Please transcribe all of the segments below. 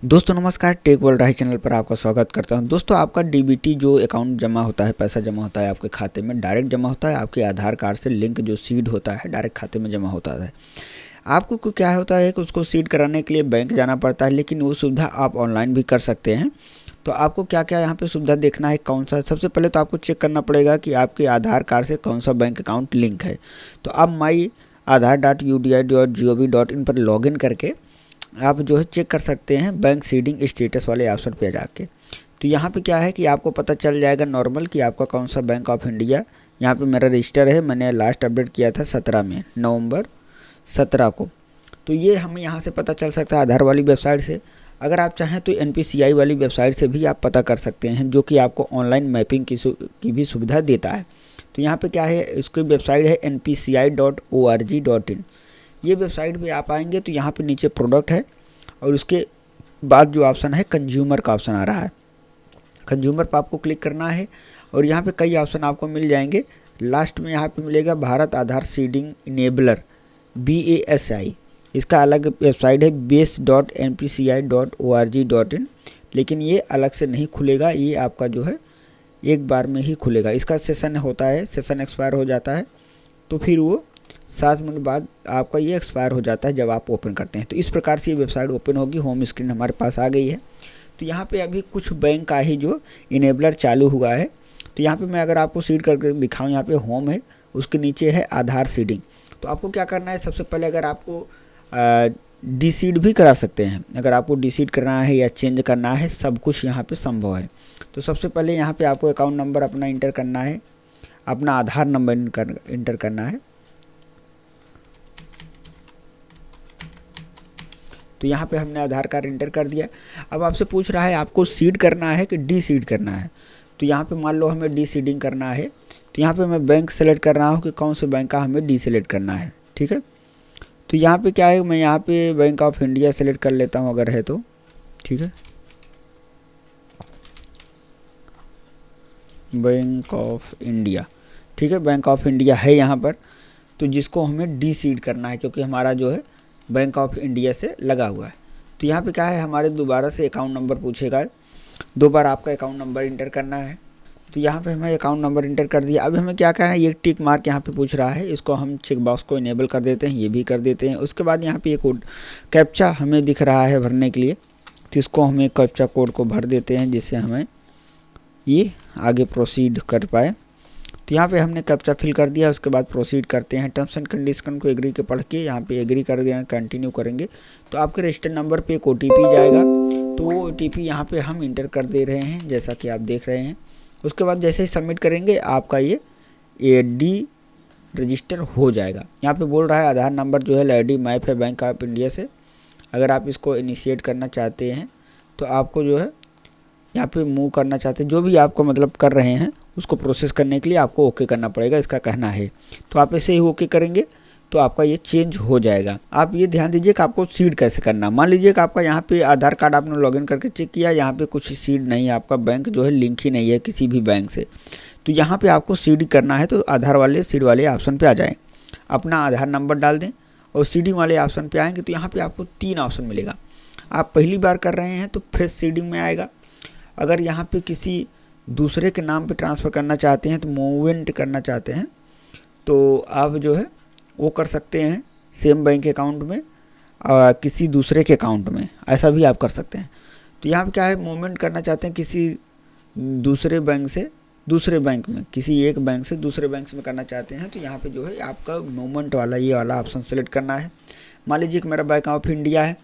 दोस्तों नमस्कार, tech world राही channel पर आपका स्वागत करता हूं। दोस्तों आपका डीबीटी जो अकाउंट जमा होता है, पैसा जमा होता है आपके खाते में, डायरेक्ट जमा होता है। आपके आधार कार्ड से लिंक जो सीड होता है डायरेक्ट खाते में जमा होता है। आपको क्या होता है कि उसको सीड कराने के लिए बैंक जाना पड़ता है, लेकिन वो सुविधा आप ऑनलाइन भी कर सकते हैं। तो आपको क्या क्या यहाँ पे सुविधा देखना है, कौन सा, सबसे पहले तो आपको चेक करना पड़ेगा कि आपके आधार कार्ड से कौन सा बैंक अकाउंट लिंक है। तो आप माई aadhaar.udi.gov.in पर लॉगिन करके आप जो है चेक कर सकते हैं बैंक सीडिंग स्टेटस वाले ऑप्शन पे जाके। तो यहाँ पे क्या है कि आपको पता चल जाएगा नॉर्मल कि आपका कौन सा बैंक ऑफ इंडिया। यहाँ पे मेरा रजिस्टर है, मैंने लास्ट अपडेट किया था 17 में, नवंबर 17 को। तो ये हमें यहाँ से पता चल सकता है आधार वाली वेबसाइट से। अगर आप चाहें तो NPCI वाली वेबसाइट से भी आप पता कर सकते हैं, जो कि आपको ऑनलाइन मैपिंग की भी सुविधा देता है। तो यहाँ पे क्या है, इसकी वेबसाइट है npci.org.in। ये वेबसाइट पे आप आएंगे तो यहाँ पे नीचे प्रोडक्ट है और उसके बाद जो ऑप्शन है कंज्यूमर का ऑप्शन आ रहा है। कंज्यूमर पर आपको क्लिक करना है और यहाँ पे कई ऑप्शन आपको मिल जाएंगे। लास्ट में यहाँ पे मिलेगा भारत आधार सीडिंग इनेबलर BASI। इसका अलग वेबसाइट है base.npci.org.in, लेकिन ये अलग से नहीं खुलेगा, ये आपका जो है एक बार में ही खुलेगा। इसका सेशन होता है, सेशन एक्सपायर हो जाता है तो फिर वो 7 मिनट बाद आपका ये एक्सपायर हो जाता है जब आप ओपन करते हैं। तो इस प्रकार से ये वेबसाइट ओपन होगी। होम स्क्रीन हमारे पास आ गई है। तो यहाँ पे अभी कुछ बैंक का ही जो इनेबलर चालू हुआ है। तो यहाँ पे मैं अगर आपको सीड करके दिखाऊँ, यहाँ पे होम है, उसके नीचे है आधार सीडिंग। तो आपको क्या करना है, सबसे पहले अगर आपको डी सीड भी करा सकते हैं, अगर आपको डी सीड करना है या चेंज करना है, सब कुछ यहाँ पर संभव है। तो सबसे पहले यहाँ पर आपको अकाउंट नंबर अपना इंटर करना है, अपना आधार नंबर इंटर करना है। तो यहाँ पे हमने आधार कार्ड इंटर कर दिया। अब आपसे पूछ रहा है आपको सीड करना है कि डी सीड करना है। तो यहाँ पे मान लो हमें डी सीडिंग करना है, तो यहाँ पे मैं बैंक सेलेक्ट कर रहा हूँ कि कौन से बैंक का हमें डी सेलेक्ट करना है। ठीक है, तो यहाँ पे क्या है, मैं यहाँ पे बैंक ऑफ इंडिया सेलेक्ट कर लेता हूँ अगर है तो। ठीक है, बैंक ऑफ इंडिया, ठीक है, बैंक ऑफ इंडिया है यहाँ पर। तो जिसको हमें डी सीड करना है क्योंकि हमारा जो है बैंक ऑफ इंडिया से लगा हुआ है। तो यहाँ पे क्या है, हमारे दोबारा से अकाउंट नंबर पूछेगा, 2 बार आपका अकाउंट नंबर इंटर करना है। तो यहाँ पे हमें अकाउंट नंबर इंटर कर दिया। अब हमें क्या करना है, ये टिक मार्क यहाँ पे पूछ रहा है, इसको हम चेक बॉक्स को इनेबल कर देते हैं, ये भी कर देते हैं। उसके बाद यहाँ पे एक कैप्चा हमें दिख रहा है भरने के लिए, तो इसको हमें कैप्चा कोड को भर देते हैं जिससे हमें ये आगे प्रोसीड कर पाए। तो यहाँ पे हमने कैप्चा फिल कर दिया। उसके बाद प्रोसीड करते हैं, टर्म्स एंड कंडीशन को एग्री के पढ़ के यहाँ पे एग्री कर देना, कंटिन्यू करेंगे। तो आपके रजिस्टर नंबर पे एक OTP जाएगा, तो वो OTP यहाँ पे हम इंटर कर दे रहे हैं जैसा कि आप देख रहे हैं। उसके बाद जैसे ही सबमिट करेंगे आपका ये AD रजिस्टर हो जाएगा। यहाँ पे बोल रहा है आधार नंबर जो है LID मैप है बैंक ऑफ इंडिया से। अगर आप इसको इनिशिएट करना चाहते हैं तो आपको जो है यहाँ पे मूव करना चाहते हैं, जो भी आपको मतलब कर रहे हैं उसको प्रोसेस करने के लिए आपको ओके करना पड़ेगा, इसका कहना है। तो आप ऐसे ही ओके करेंगे तो आपका ये चेंज हो जाएगा। आप ये ध्यान दीजिए कि आपको सीड कैसे करना। मान लीजिए कि आपका यहाँ पे आधार कार्ड आपने लॉगिन करके चेक किया, यहाँ पे कुछ सीड नहीं है, आपका बैंक जो है लिंक ही नहीं है किसी भी बैंक से। तो यहाँ पे आपको सीड करना है तो आधार वाले सीड वाले ऑप्शन पे आ जाएँ, अपना आधार नंबर डाल दें और सीडिंग वाले ऑप्शन पे आएंगे। तो यहाँ पे आपको 3 ऑप्शन मिलेगा। आप पहली बार कर रहे हैं तो फ्रेश सीडिंग में आएगा। अगर यहाँ पे किसी दूसरे के नाम पे ट्रांसफ़र करना चाहते हैं, तो मूवमेंट करना चाहते हैं, तो आप जो है वो कर सकते हैं सेम बैंक अकाउंट में किसी दूसरे के अकाउंट में, ऐसा भी आप कर सकते हैं। तो यहाँ पे क्या है, मूवमेंट करना चाहते हैं किसी दूसरे बैंक से दूसरे बैंक में, किसी एक बैंक से दूसरे बैंक में करना चाहते हैं, तो यहाँ पे जो है आपका मूवमेंट वाला ये वाला ऑप्शन सेलेक्ट करना है। मान लीजिए कि मेरा बैंक ऑफ इंडिया है,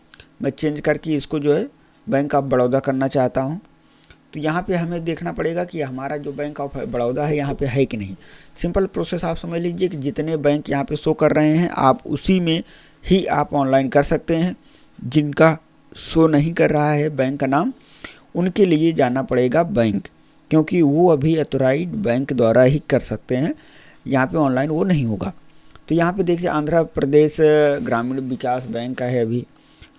मैं चेंज करके इसको जो है बैंक ऑफ बड़ौदा करना चाहता हूँ। तो यहाँ पे हमें देखना पड़ेगा कि हमारा जो बैंक ऑफ बड़ौदा है यहाँ पे है कि नहीं। सिंपल प्रोसेस आप समझ लीजिए कि जितने बैंक यहाँ पे शो कर रहे हैं आप उसी में ही आप ऑनलाइन कर सकते हैं। जिनका शो नहीं कर रहा है बैंक का नाम, उनके लिए जाना पड़ेगा बैंक, क्योंकि वो अभी अथोराइज्ड बैंक द्वारा ही कर सकते हैं, यहाँ पे ऑनलाइन वो नहीं होगा। तो यहाँ पे देखिए आंध्र प्रदेश ग्रामीण विकास बैंक का है, अभी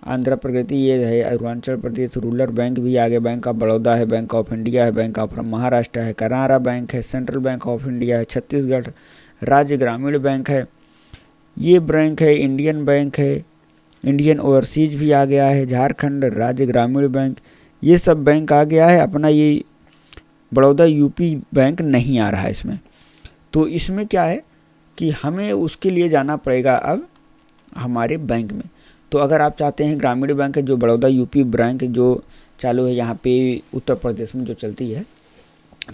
आंध्र प्रगति ये है, अरुणाचल प्रदेश रूरल बैंक भी आगे, बैंक ऑफ बड़ौदा है, बैंक ऑफ इंडिया है, बैंक ऑफ महाराष्ट्र है, कनारा बैंक है, सेंट्रल बैंक ऑफ इंडिया है, छत्तीसगढ़ राज्य ग्रामीण बैंक है, ये बैंक है, इंडियन बैंक है, इंडियन ओवरसीज भी आ गया है, झारखंड राज्य ग्रामीण बैंक, ये सब बैंक आ गया है। अपना ये बड़ौदा यूपी बैंक नहीं आ रहा है इसमें। तो इसमें क्या है कि हमें उसके लिए जाना पड़ेगा अब हमारे बैंक में। तो अगर आप चाहते हैं ग्रामीण बैंक है जो बड़ौदा यूपी बैंक जो चालू है यहाँ पे उत्तर प्रदेश में जो चलती है,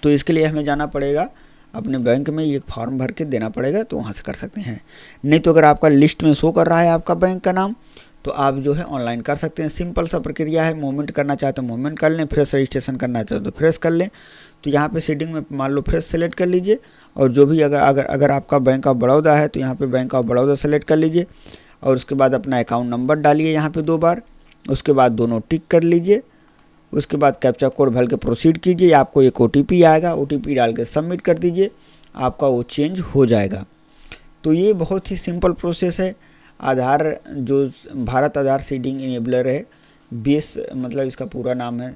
तो इसके लिए हमें जाना पड़ेगा अपने बैंक में, एक फॉर्म भर के देना पड़ेगा, तो वहाँ से कर सकते हैं। नहीं तो अगर आपका लिस्ट में शो कर रहा है आपका बैंक का नाम, तो आप जो है ऑनलाइन कर सकते हैं। सिंपल सा प्रक्रिया है। मूवमेंट करना चाहते हो मूवमेंट कर लें, फ्रेश रजिस्ट्रेशन करना चाहते हो तो फ्रेश कर लें। तो यहाँ पे सीडिंग में मान लो फ्रेश सेलेक्ट कर लीजिए, और जो भी अगर आपका बैंक ऑफ बड़ौदा है तो यहाँ पे बैंक ऑफ बड़ौदा सेलेक्ट कर लीजिए, और उसके बाद अपना अकाउंट नंबर डालिए यहाँ पे 2 बार, उसके बाद दोनों टिक कर लीजिए, उसके बाद कैप्चा कोड भर के प्रोसीड कीजिए। आपको एक OTP आएगा, OTP डाल के सबमिट कर दीजिए, आपका वो चेंज हो जाएगा। तो ये बहुत ही सिंपल प्रोसेस है। आधार जो भारत आधार सीडिंग इनेबलर है, बेस मतलब इसका पूरा नाम है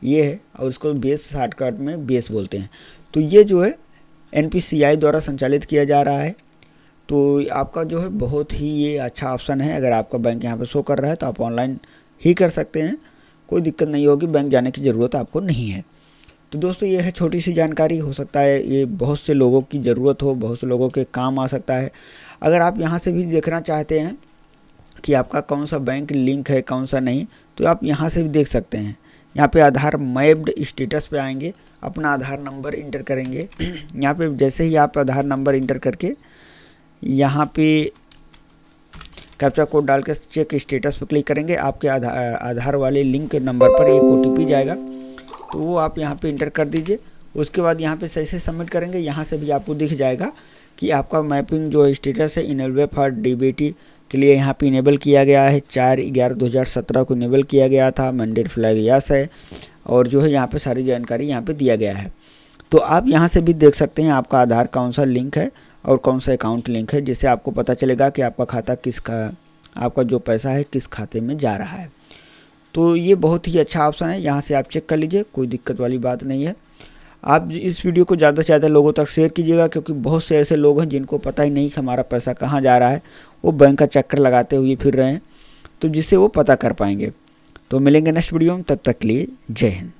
ये है, और इसको बेस शॉर्टकट में बेस बोलते हैं। तो ये जो है NPCI द्वारा संचालित किया जा रहा है। तो आपका जो है बहुत ही ये अच्छा ऑप्शन है। अगर आपका बैंक यहाँ पे शो कर रहा है तो आप ऑनलाइन ही कर सकते हैं, कोई दिक्कत नहीं होगी, बैंक जाने की ज़रूरत आपको नहीं है। तो दोस्तों ये है छोटी सी जानकारी, हो सकता है ये बहुत से लोगों की ज़रूरत हो, बहुत से लोगों के काम आ सकता है। अगर आप यहाँ से भी देखना चाहते हैं कि आपका कौन सा बैंक लिंक है कौन सा नहीं, तो आप यहाँ से भी देख सकते हैं। यहाँ पे आधार मैप्ड स्टेटस पे आएंगे, अपना आधार नंबर इंटर करेंगे। यहाँ पे जैसे ही आप आधार नंबर इंटर करके यहाँ पे कैप्चा कोड डाल के चेक स्टेटस पे क्लिक करेंगे, आपके आधार वाले लिंक नंबर पर एक OTP जाएगा, तो वो आप यहाँ पे इंटर कर दीजिए। उसके बाद यहाँ पे सही से सबमिट करेंगे, यहाँ से भी आपको दिख जाएगा कि आपका मैपिंग जो स्टेटस है इनेबल फॉर DBT के लिए यहाँ पे इनेबल किया गया है। 4/11/2017 को इनेबल किया गया था। मैंडेट फ्लैग यस है, और जो है यहाँ पे सारी जानकारी यहाँ पे दिया गया है। तो आप यहाँ से भी देख सकते हैं आपका आधार कौन सा लिंक है और कौन सा अकाउंट लिंक है, जिससे आपको पता चलेगा कि आपका खाता आपका जो पैसा है किस खाते में जा रहा है। तो ये बहुत ही अच्छा ऑप्शन है, यहाँ से आप चेक कर लीजिए, कोई दिक्कत वाली बात नहीं है। आप इस वीडियो को ज़्यादा से ज़्यादा लोगों तक शेयर कीजिएगा, क्योंकि बहुत से ऐसे लोग हैं जिनको पता ही नहीं कि हमारा पैसा कहाँ जा रहा है, वो बैंक का चक्कर लगाते हुए फिर रहे हैं, तो जिससे वो पता कर पाएंगे। तो मिलेंगे नेक्स्ट वीडियो में, तब तक के लिए जय हिंद।